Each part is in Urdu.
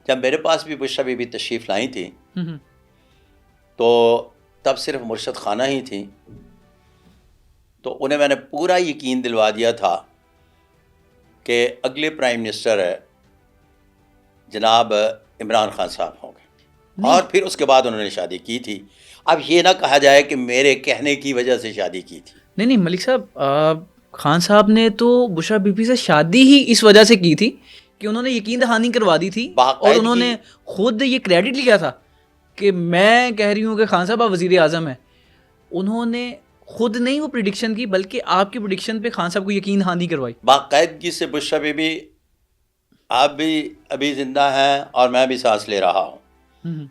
جب میرے پاس بھی بشرا بی بی تشریف لائی تھیں تو تب صرف مرشد خانہ ہی تھیں، تو انہیں میں نے پورا یقین دلوا دیا تھا کہ اگلے پرائم منسٹر جناب عمران خان صاحب ہوں گے، اور پھر اس کے بعد انہوں نے شادی کی تھی۔ اب یہ نہ کہا جائے کہ میرے کہنے کی وجہ سے شادی کی تھی۔ نہیں ملک صاحب، خان صاحب نے تو بشرا بی بی سے شادی ہی اس وجہ سے کی تھی کہ انہوں نے یقین دہانی کروا دی تھی، اور انہوں نے خود یہ کریڈٹ لیا تھا کہ میں کہہ رہی ہوں کہ خان صاحب آپ وزیر اعظم ہیں۔ انہوں نے خود نہیں وہ پریڈکشن کی، بلکہ آپ کی پریڈکشن پہ خان صاحب کو یقین دہانی کروائی باقاعدگی سے۔ بشرا بی بی آپ بھی ابھی زندہ ہیں اور میں بھی سانس لے رہا ہوں۔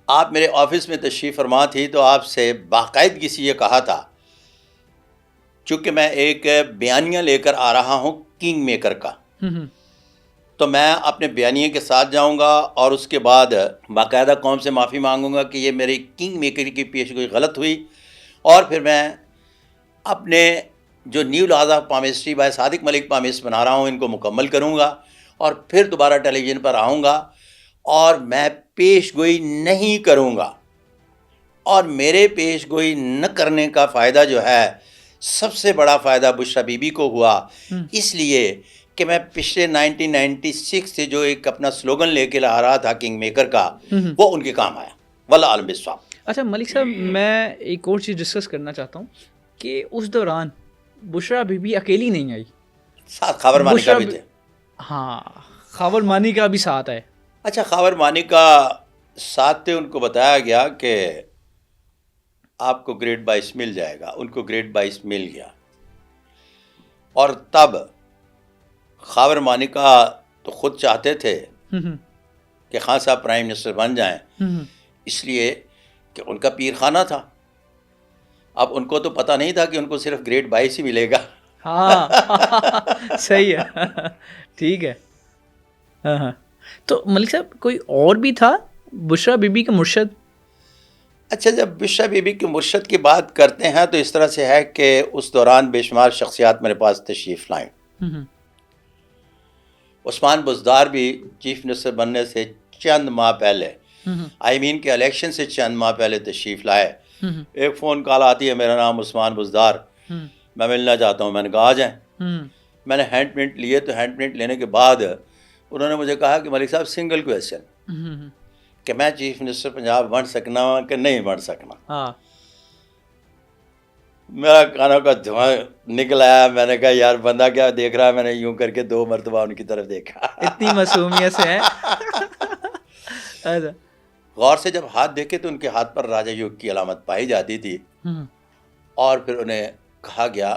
آپ میرے آفس میں تشریف فرما تھی تو آپ سے باقاعدگی سے یہ کہا تھا، چونکہ میں ایک بیانیہ لے کر آ رہا ہوں کنگ میکر کا، تو میں اپنے بیانیے کے ساتھ جاؤں گا اور اس کے بعد باقاعدہ قوم سے معافی مانگوں گا کہ یہ میری کنگ میکر کی پیش گوئی غلط ہوئی، اور پھر میں اپنے جو new laws of palmistry by Sadiq Malik palms بنا رہا ہوں ان کو مکمل کروں گا، اور پھر دوبارہ ٹیلی ویژن پر آؤں گا اور میں پیش گوئی نہیں کروں گا، اور میرے پیش گوئی نہ کرنے کا فائدہ جو ہے سب سے بڑا فائدہ بشرا بی بی کو ہوا، اس لیے کہ میں پچھلے 1996 سے جو ایک اپنا سلوگن لے کے لا رہا تھا کنگ میکر کا، وہ ان کے کام آیا۔ واللہ عالم بالصواب۔ اچھا ملک صاحب، میں ایک اور چیز ڈسکس کرنا چاہتا ہوں کہ اس دوران بشرا بی بی اکیلی نہیں آئی، ساتھ خاور مانی کا بھی تھے۔ ہاں، خاور مانی کا بھی ساتھ ہے۔ اچھا، خاور مانی کا ساتھ تھے، ان کو بتایا گیا کہ آپ کو گریڈ 22 مل جائے گا، ان کو گریڈ 22 مل گیا، اور تب خاور مانی کا تو خود چاہتے تھے کہ خان صاحب پرائم منسٹر بن جائیں، اس لیے کہ ان کا پیر خانہ تھا۔ اب ان کو تو پتہ نہیں تھا کہ ان کو صرف گریڈ 22 ہی ملے گا۔ ہاں صحیح ہے، ٹھیک ہے۔ ہاں، تو ملک صاحب کوئی اور بھی تھا بشرا بی بی کا مرشد؟ اچھا، جب بشرا بی بی کے مرشد کی بات کرتے ہیں تو اس طرح سے ہے کہ اس دوران بے شمار شخصیات میرے پاس تشریف لائیں۔ عثمان بزدار بھی چیف منسٹر بننے سے چند ماہ پہلے، کہ الیکشن سے چند ماہ پہلے تشریف لائے۔ ایک فون کال آتی ہے، میرا نام عثمان بزدار، میں ملنا چاہتا ہوں۔ میں نے کہا آ جائیں۔ میں نے ہینڈ پرنٹ لیے، تو ہینڈ پرنٹ لینے کے بعد انہوں نے مجھے کہا کہ ملک صاحب سنگل کویسچن، کہ میں چیف منسٹر پنجاب بن سکنا کہ نہیں بن سکنا۔ میرا کانوں کا دھواں نکل آیا۔ میں نے کہا یار بندہ کیا دیکھ رہا ہے؟ میں نے یوں کر کے 2 مرتبہ ان کی طرف دیکھا۔ اتنی معصومیت سے ہے۔ غور سے جب ہاتھ دیکھے تو ان کے ہاتھ پر راجہ یوگ کی علامت پائی جاتی تھی، اور پھر انہیں کہا گیا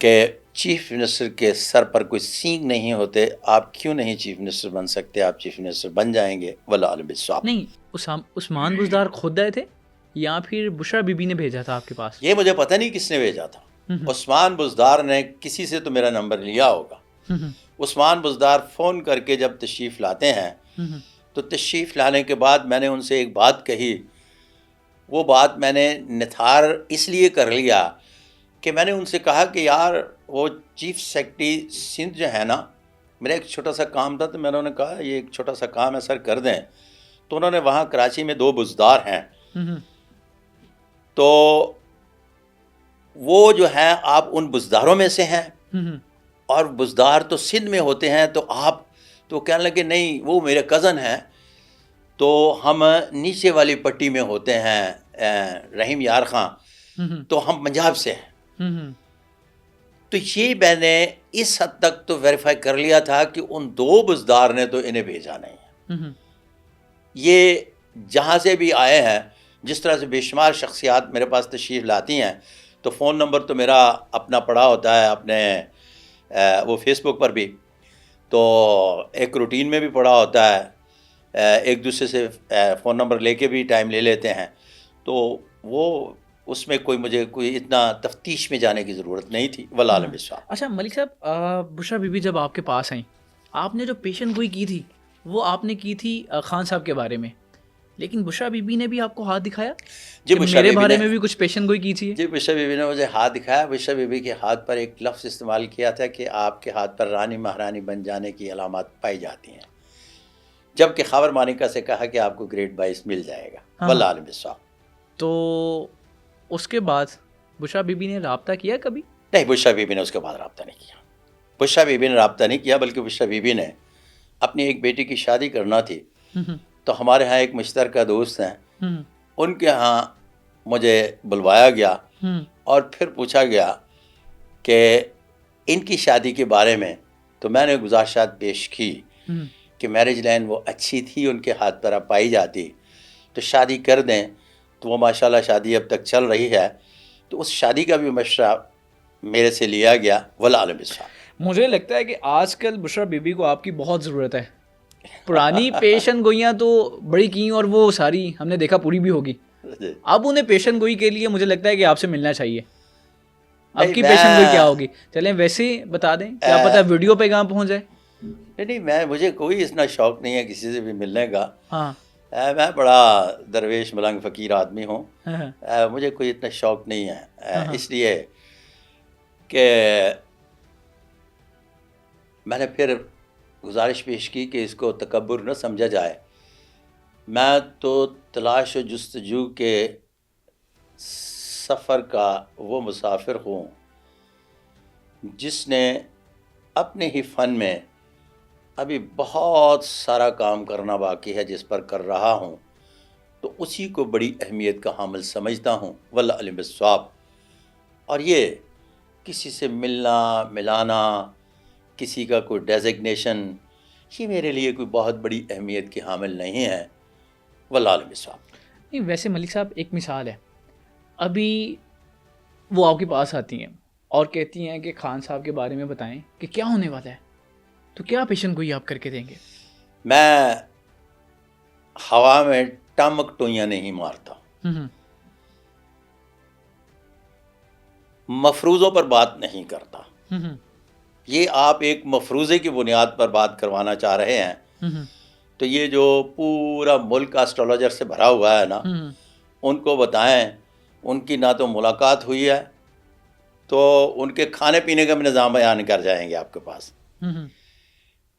کہ چیف منسٹر کے سر پر کوئی سینگ نہیں ہوتے، آپ کیوں نہیں چیف منسٹر بن سکتے؟ آپ چیف منسٹر بن جائیں گے، واللہ عالم بالصواب۔ نہیں، عثمان بزدار خود آئے تھے یا پھر بشرا بی بی نے بھیجا تھا آپ کے پاس؟ یہ مجھے پتہ نہیں کس نے بھیجا تھا۔ عثمان بزدار نے کسی سے تو میرا نمبر لیا ہوگا۔ عثمان بزدار فون کر کے جب تشریف لاتے ہیں تو تشریف لانے کے بعد میں نے ان سے ایک بات کہی، وہ بات میں نے نتھار اس لیے کر لیا کہ میں نے ان سے کہا کہ یار وہ چیف سیکرٹری سندھ جو ہے نا، میرا ایک چھوٹا سا کام تھا، تو میں نے کہا یہ ایک چھوٹا سا کام ہے سر، کر دیں۔ تو انہوں نے وہاں کراچی میں 2 بزدار ہیں، تو وہ جو ہیں آپ ان بزداروں میں سے ہیں، اور بزدار تو سندھ میں ہوتے ہیں، تو آپ تو کہنے لگے نہیں وہ میرے کزن ہیں، تو ہم نیچے والی پٹی میں ہوتے ہیں، رحیم یار خان، تو ہم پنجاب سے ہیں۔ تو یہ میں نے اس حد تک تو ویریفائی کر لیا تھا کہ ان 2 بزدار نے تو انہیں بھیجا نہیں ہے۔ یہ جہاں سے بھی آئے ہیں، جس طرح سے بے شمار شخصیات میرے پاس تشریف لاتی ہیں، تو فون نمبر تو میرا اپنا پڑا ہوتا ہے اپنے وہ فیس بک پر بھی، تو ایک روٹین میں بھی پڑا ہوتا ہے، ایک دوسرے سے فون نمبر لے کے بھی ٹائم لے لیتے ہیں، تو وہ اس میں مجھے کوئی اتنا تفتیش میں جانے کی ضرورت نہیں تھی، واللہ عالم بالصواب۔ اچھا ملک صاحب، بشرا بی بی جب آپ کے پاس آئیں، آپ نے جو پیشن گوئی کی تھی وہ آپ نے کی تھی خان صاحب کے بارے میں، لیکن بشرا بی بی نے بھی آپ کو ہاتھ دکھایا جی، میرے بارے میں بھی کچھ پیشن گوئی کی تھی؟ جی، بشرا بی بی نے مجھے ہاتھ دکھایا۔ بشرا بی بی کے ہاتھ پر ایک لفظ استعمال کیا تھا کہ آپ کے ہاتھ پر رانی مہارانی بن جانے کی علامات پائی جاتی ہیں۔ جبکہ خاور مانیکا سے کہا کہ آپ کو گریڈ 22 مل جائے گا. واللہ عالم بالصواب. تو اس کے بعد بشرا بی بی نے رابطہ کیا کبھی؟ نہیں، بشرا بی بی نے اس کے بعد رابطہ نہیں کیا. بشرا بی بی نے رابطہ نہیں کیا، بلکہ بشرا بی بی نے اپنی ایک بیٹی کی شادی کرنا تھی. تو ہمارے ہاں ایک مشترکہ دوست ہیں، ان کے ہاں مجھے بلوایا گیا اور پھر پوچھا گیا کہ ان کی شادی کے بارے میں. تو میں نے گزارشات پیش کی کہ میرج لائن وہ اچھی تھی، ان کے ہاتھ پر اب پائی جاتی تو شادی کر دیں. تو وہ ماشاءاللہ شادی اب تک چل رہی ہے. تو اس شادی کا بھی مشورہ میرے سے لیا گیا. واللہ عالم بالصواب. مجھے لگتا ہے کہ آج کل بشرا بی بی کو آپ کی بہت ضرورت ہے. پرانی پیشن گوئیاں تو بڑی کی اور وہ ساری ہم نے دیکھا پوری بھی ہوگی. اب انہیں پیشن گوئی کے لیے مجھے لگتا ہے کہ آپ سے ملنا چاہیے. اب کی پیشن گوئی کیا ہوگی؟ چلیں ویسے ہی بتا دیں، کیا پتہ ویڈیو پہ کہاں پہنچ جائے. نہیں، مجھے کوئی اتنا شوق نہیں ہے کسی سے بھی ملنے کا. ہاں، میں بڑا درویش ملنگ فقیر آدمی ہوں. مجھے کوئی اتنا شوق نہیں ہے، اس لیے کہ میں نے پھر گزارش پیش کی کہ اس کو تکبر نہ سمجھا جائے. میں تو تلاش و جستجو کے سفر کا وہ مسافر ہوں جس نے اپنے ہی فن میں ابھی بہت سارا کام کرنا باقی ہے، جس پر کر رہا ہوں. تو اسی کو بڑی اہمیت کا حامل سمجھتا ہوں. واللہ علم بالصواب. اور یہ کسی سے ملنا ملانا، کسی کا کوئی ڈیزگنیشن، یہ میرے لیے کوئی بہت بڑی اہمیت کی حامل نہیں ہے. واللہ عالم بالصواب. نہیں، ویسے ملک صاحب ایک مثال ہے. ابھی وہ آپ کے پاس آتی ہیں اور کہتی ہیں کہ خان صاحب کے بارے میں بتائیں کہ کیا ہونے والا ہے، تو کیا پیشن گوئی آپ کر کے دیں گے؟ میں ہوا میں ٹمک ٹوئیاں نہیں مارتا، مفروضوں پر بات نہیں کرتا. یہ آپ ایک مفروضے کی بنیاد پر بات کروانا چاہ رہے ہیں. تو یہ جو پورا ملک اسٹرالوجر سے بھرا ہوا ہے نا، ان کو بتائیں ان کی نہ تو ملاقات ہوئی ہے، تو ان کے کھانے پینے کا بھی نظام بیان کر جائیں گے آپ کے پاس.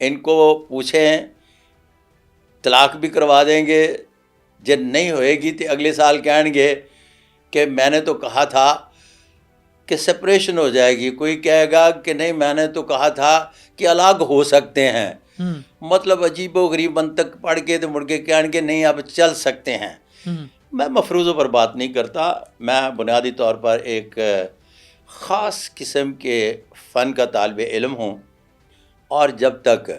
ان کو پوچھیں، طلاق بھی کروا دیں گے. جب نہیں ہوئے گی تو اگلے سال کہیں گے کہ میں نے تو کہا تھا کہ سپریشن ہو جائے گی. کوئی کہے گا کہ نہیں، میں نے تو کہا تھا کہ الگ ہو سکتے ہیں. مطلب عجیب و غریب منطق پڑھ کے تو مڑ کے کہیں گے نہیں اب چل سکتے ہیں. میں مفروضوں پر بات نہیں کرتا. میں بنیادی طور پر ایک خاص قسم کے فن کا طالب علم ہوں، اور جب تک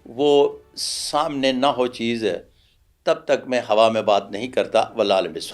وہ سامنے نہ ہو چیز تب تک میں ہوا میں بات نہیں کرتا. واللہ عالم بالصواب.